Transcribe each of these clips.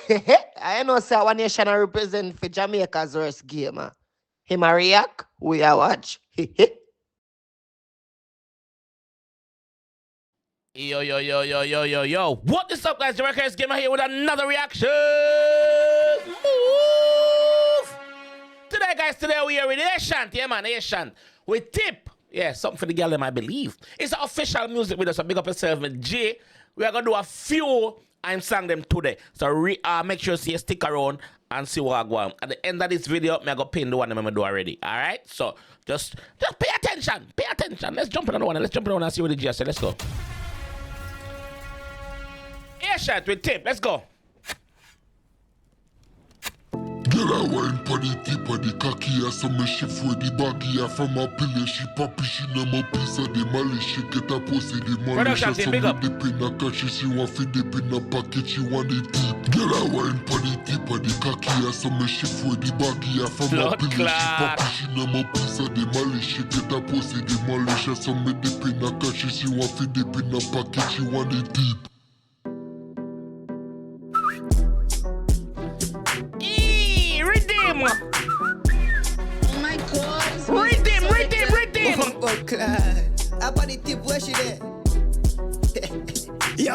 I know say one nation I represent for Jamaica's worst game. Him a react, we a watch. Yo. What is up, guys? JAMAICA'S Gamer here with another reaction. Move! Today, guys, we are with Ayetian. Yeah, man, Ayetian. With Tip. Yeah, something for the girl, I believe. It's an official music with us. So big up yourself with J. We are going to do a few and sang them today. So make sure you stick around and see what I go on. At the end of this video, I'm going to pin the one I'm going to do already. All right? So just pay attention. Pay attention. Let's jump in on one. Let's jump in on and see what the J said. Let's go. Ayetian with Tip. Let's go. Girl, I wine for the tip of the cocky, I saw me shift with the baggy, I from a pillar, she poppy, she know my piece of the malice, she get a pussy, the malice, she saw me dip in a cash, she want to dip in a pocket, she want the tip. Girl, I wine for the tip of the cocky, I saw me shift with the baggy, I from a pillar, she poppy, she know my piece of the malice, she get a pussy, the malice, she saw me dip in a cash, she want to dip in a pocket, she want the tip. Oh my God. Redeem. Oh, class. Up on the tip, where she there? Yo,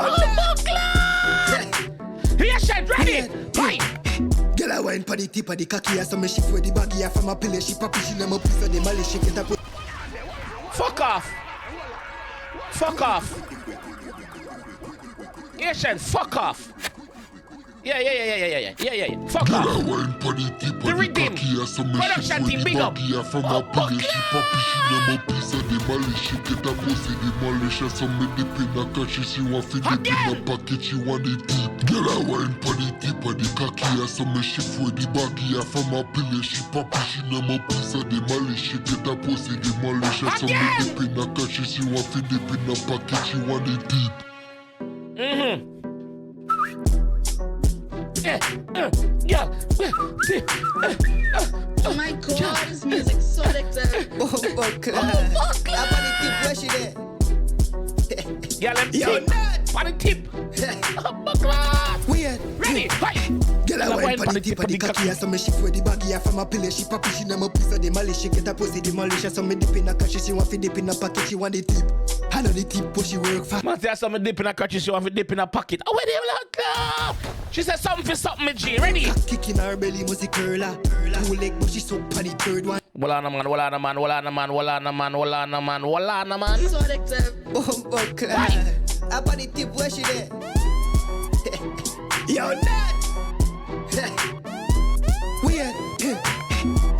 Ayetian, ready? Right. Girl, I wine for the tip of the cocky, I saw me shift with the baggy, I from a pillar, she poppy, she know my piece of the malice, she get a put. Fuck off. Ayetian, fuck off. Yeah. Fuck off. The Redeem. Production team, big up. From a pillar, she poppy, she know my piece of the malice, she get a pussy, the malice, she saw me dip in a cash, she want to dip in a pocket, she want the tip. Girl, I wine for the tip of the cocky, I saw me shift with the baggy, I from a pillar, she poppy, she know my piece of the malice, she get a pussy, the malice, she saw me dip in a cash, she want to dip in a pocket, she want the tip. Oh my God, this music so addictive. Oh, class. Up on the tip, where she there? Yeah, let me see. On the tip. Weird. Ready? Right. Girl, I wine for the tip of the cocky, I saw me shift with the baggy, I from a pillar, she poppy, she know my piece of the malice, she get a pussy, the malice, she saw me dip in a cash, she want to dip in a pocket, she want the tip. I know the tip, but she work for. Man, I saw me dip in a cash, she want to dip in a pocket. Oh, wait, she said something for something, me G. Ready? Kicking her belly, must curler. Two leg, but she so on the third one. Walla man. So addictive. Oh, class. Up on the tip, where she there? Yo, nut. Weird.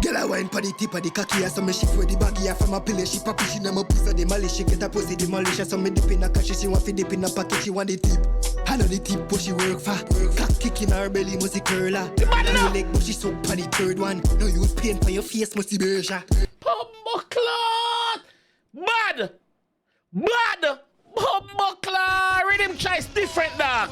Girl, I wine for the tip of the cocky, I saw me shift with the baggy, I from a pillar, she poppy, she know my piece of the malice, she get a pussy, the malice, she saw me dip in a cash, she want to dip in a pocket, she want the tip. I know the tip, but she work for. Cock kicking her belly, must curler. Two leg, but she so on the third one. No use pain for your face, must be beja. Bumbuckler! Bad! Bumbuckler! Rhythm choice different, dog.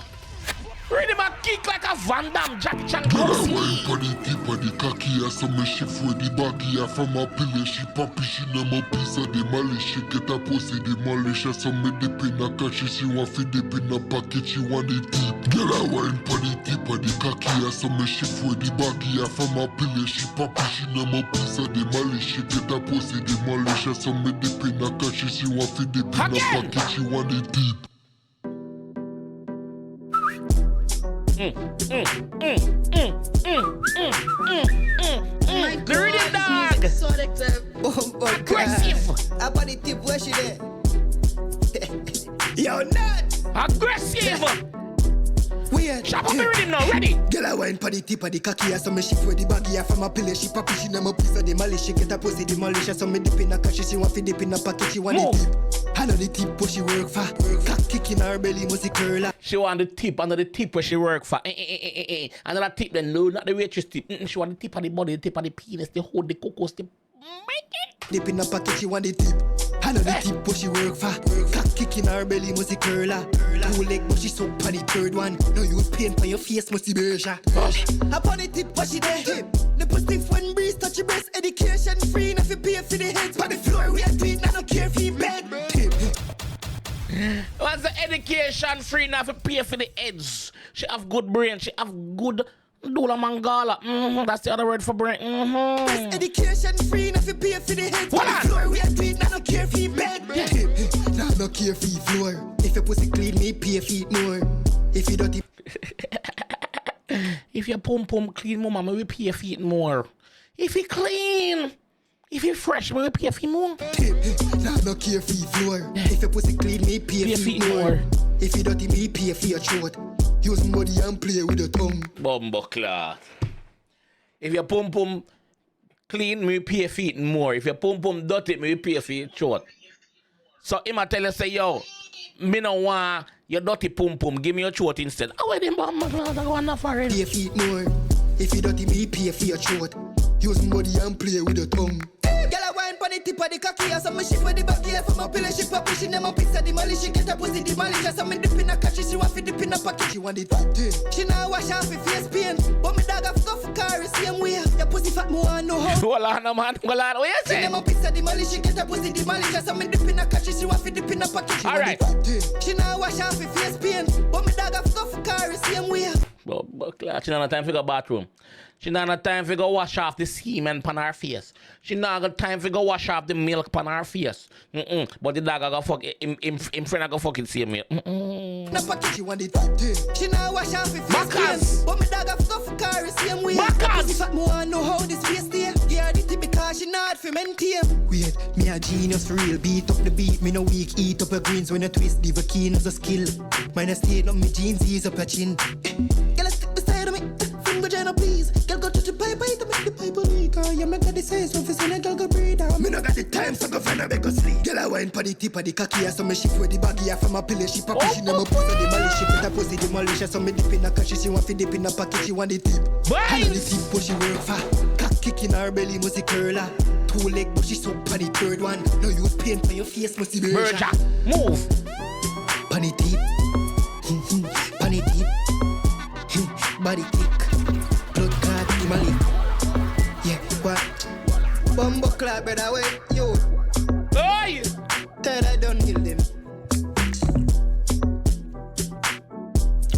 Rhythm a kick like a Van Damme, Jackie Chan. Girl, I wine for the tip of the cocky, I saw me shift with the baggy, I from a pillar, she poppy, she know my piece of the malice, she get a pussy, the malice, she saw me dip in a cash, she want to dip in a pocket, she want the tip. Girl, I wine for the tip of the cocky, I saw me shift with the baggy, I from a pillar, she poppy, she know my piece of the malice, she get a pussy, the malice, she saw me dip in a cash, she want to dip in a pocket, she want the tip. The Rhythm dog. So addictive. Oh, Aggressive. Up on the tip, where she there? Yo, nut. Aggressive. Weird. Chop up the Rhythm now, ready? Girl, I wine for the tip of the cocky, I saw me shift with the baggy, I from a pillar, she poppy, she know my piece of the malice, she get a pussy, the malice, she saw me dip in a cash, she want to dip in a pocket, she want the tip. I know the tip, but she work for. Cock kicking her belly, must curler. She want the tip, under the tip where she work for. Another tip, then no, not the waitress tip. She want the tip of the body, the tip of the penis, the hold the cocos tip. Dip in a pocket, she want the tip. I know the tip, but she work for. Cock kicking her belly, must curler. Two leg, but she so on the third one. No use pain for your face, must be beja. Up on the tip, but she there. The pussy when breeze touch your breast. Education free, enough you pay for the heads. But the floor we are doing, I don't care if he bed. Tip. What's the education free now for pay for the heads? She have good brain. She have good Dula Mangala. That's the other word for brain. Education free enough to pay for the head. What? Floor we are doing, no care for bed. No care for floor. If your pussy clean, me pay for it more. If you dirty. If your pum clean, mama, me will pay for it more. If it clean, if it fresh, me will pay for it more. No care for floor. If your pussy clean, me pay for it more. If you dirty, me pay for your throat. Use money and play with your tongue. Bumbo cloth. If your pum clean, me pay for it more. If your pum dirty, me pay for it short. So him a tell you say, yo, me no want your dirty pum, give me your throat instead. Oh, wait, bumbo cloth, I go on for it. Pay for it more. If you dirty, me pay for your throat. Use money and play with your tongue. Girl, I wine pon the tip of the cocky, so me shift for the back here for my pillow. She pop pushing them a piece of the molly. She get a pussy the molly. So me dip in a catch, she want to dip in a pocket. She want it. She now wash off her face pain, but me dog have go for car the same way. Your pussy fat, me want know how. Hold on, man. Hold on. What you She say? them a piece of the molly. She get a pussy the molly. So me dip in a catch, she want to dip in a pocket. All right. She now wash off her face pain, but me dog have go for car the same way. But she not have time for go bathroom. She not have time for go wash off the semen pan her face. She not got time for go wash off the milk pan her face. But the dog go fuck him friend go fuck it same way. Na pocket she want it. She now wash off her face Macas. pain, but me dog have go for car the same way. Macas. Pussy fat, me want know how this face stay. Yeah, the tip because she not for maintain. Wait, me a genius for real. Beat up the beat, me no weak. Eat up your greens when you twist. Diva keen as a skill. Mine a state on me jeans, ease up your chin. Girl, stick beside of me. Finger Jenna, please. Girl, go to the pipe, to make the pipe leak. You make her the say so for saying a girl go breathe. Me no got the time, so go find a beg go sleep. Girl, I wine pa the tip of the cocky, so me shift with the baggy from a pillow. She pop she never pussy the molly. She get a pussy the molly. So me dip in a cash, she want to dip in a pocket. She want the tip. I know the tip, but she work for. Cock kick in her belly, must curler. 2 leg, but she so pa the third one. No use paint for your face, must be Merger. Move. Panny tip. Panny tip. Body kick. Blood clot, Imali. Yeah, what? Bumbo clap, better way, yo. Oi! Tell I don't kill them.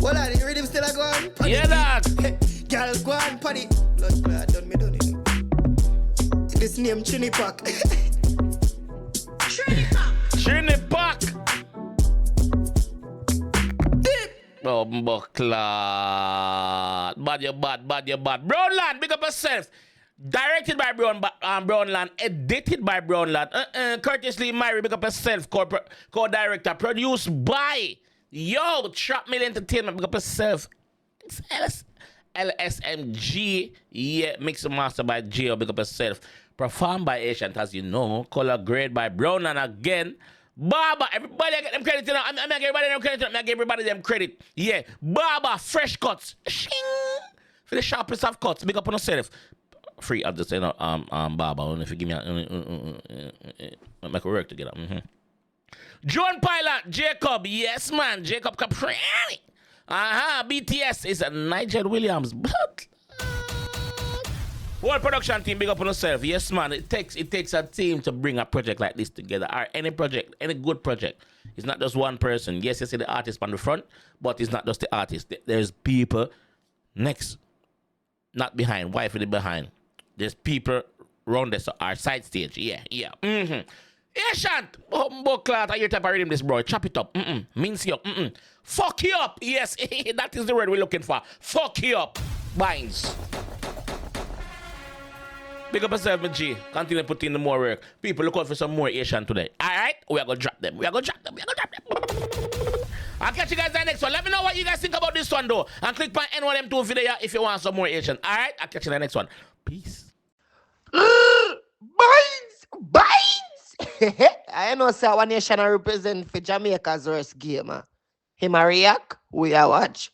What are the rhythm still a go on? Panny Yeah, tip. dog. Girl, go on, panny. Blood clot, done me. This name Chinny Pack. Trini Pack. Bumbo clot. Bad you bad. Brownland, big up yourself. Directed by Brownland, edited by Brownland. Courteously Mary, big up yourself. Co-director, produced by Trap Mill Entertainment, big up yourself. It's LSMG, yeah, mix and master by Gio, big up yourself. Performed by Ayetian, as you know. Color grade by Brownland again. Baba, everybody get them credit, you know. I give everybody them credit. I give everybody them credit. Yeah. Baba, fresh cuts. Shing! For the sharpest of cuts. Big up on yourself. Free of this, you know, Baba. Only if you give me make it work together. John Pilot, Jacob. Yes, man. Jacob Capriani. BTS is Nigel Williams. But whole production team, big up on yourself. Yes, man. It takes a team to bring a project like this together. Or any project, any good project. It's not just one person. Yes, you see the artist on the front, but it's not just the artist. There's people next, not behind. Why for the behind? There's people around this our side stage. Yeah. Ayetian, Bucklat, are you type of rhythm this, bro? Chop it up. Mince you up. Fuck you up. Yes, that is the word we're looking for. Fuck you up. Binds. Big up yourself, my G. Continue putting in the more work. People look out for some more Ayetian today. Alright? We are going to drop them. I'll catch you guys in the next one. Let me know what you guys think about this one, though. And click on any one of them 2 video if you want some more Ayetian. Alright? I'll catch you in the next one. Peace. Binds! I know, sir, one nation I represent for Jamaica's worst game, man. Him a react, we a watch.